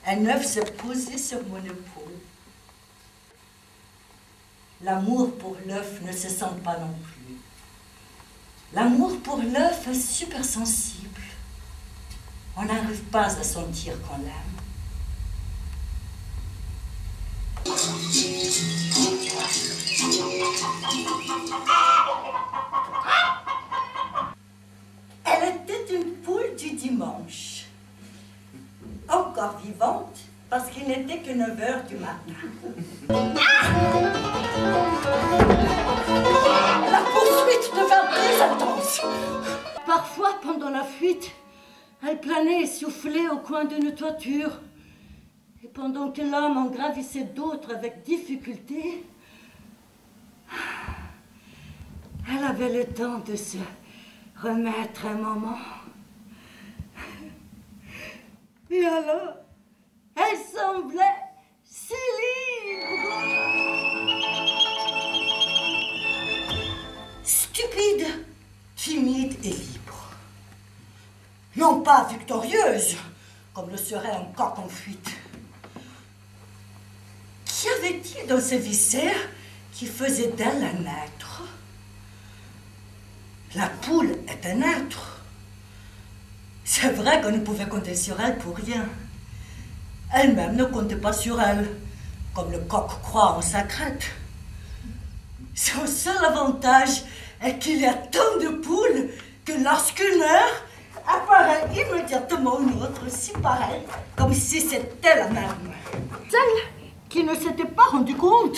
Un œuf s'est posé sur mon épaule. L'amour pour l'œuf ne se sent pas non plus. L'amour pour l'œuf est super sensible. On n'arrive pas à sentir qu'on l'aime. Elle était une poule du dimanche. Encore vivante, parce qu'il n'était que 9 h du matin. La poursuite devint très intense. Parfois, pendant la fuite, elle planait essoufflée au coin d'une toiture. Et pendant que l'homme en gravissait d'autres avec difficulté, elle avait le temps de se remettre un moment. Et alors, elle semblait si libre. Stupide, timide et libre. Non pas victorieuse, comme le serait un coq en fuite. Qu'y avait-il dans ce viscère qui faisait d'elle un être? La poule est un être. C'est vrai qu'on ne pouvait compter sur elle pour rien. Elle-même ne comptait pas sur elle, comme le coq croit en sa crête. Son seul avantage est qu'il y a tant de poules que lorsqu'une heure apparaît immédiatement une autre si pareille, comme si c'était la même. Celle qui ne s'était pas rendu compte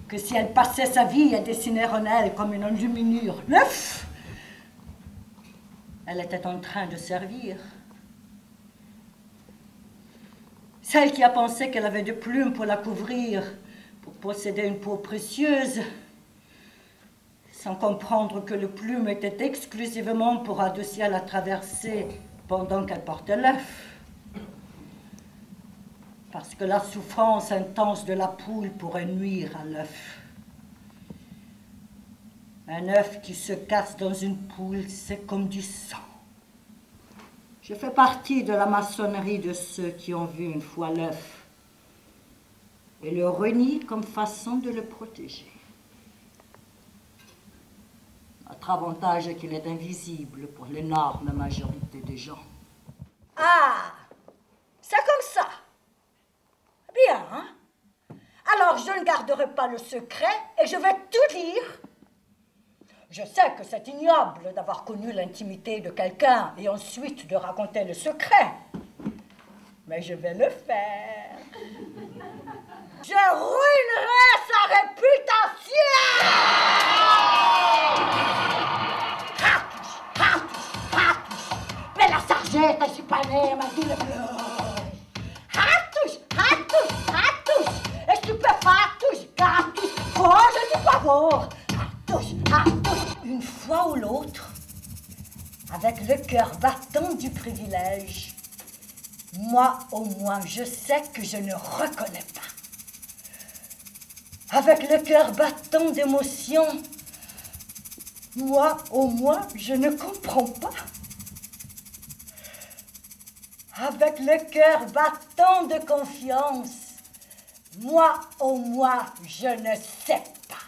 que si elle passait sa vie à dessiner en elle comme une enluminure l'œuf, elle était en train de servir. Celle qui a pensé qu'elle avait des plumes pour la couvrir, pour posséder une peau précieuse, sans comprendre que le plume était exclusivement pour adoucir la traversée pendant qu'elle portait l'œuf. Parce que la souffrance intense de la poule pourrait nuire à l'œuf. Un œuf qui se casse dans une poule, c'est comme du sang. Je fais partie de la maçonnerie de ceux qui ont vu une fois l'œuf et le renient comme façon de le protéger. Notre avantage est qu'il est invisible pour l'énorme majorité des gens. Ah, c'est comme ça. Bien, hein? Alors je ne garderai pas le secret et je vais tout dire. Je sais que c'est ignoble d'avoir connu l'intimité de quelqu'un et ensuite de raconter le secret. Mais je vais le faire. Je ruinerai sa réputation! Mais la sargette, je suis pas née, m'a dit le bleu. Hatouche, estupéfatouche, gatouche, oh, je suis pas fort. Une fois ou l'autre, avec le cœur battant du privilège, moi au moins je sais que je ne reconnais pas. Avec le cœur battant d'émotion, moi au moins je ne comprends pas. Avec le cœur battant de confiance, moi au moins je ne sais pas.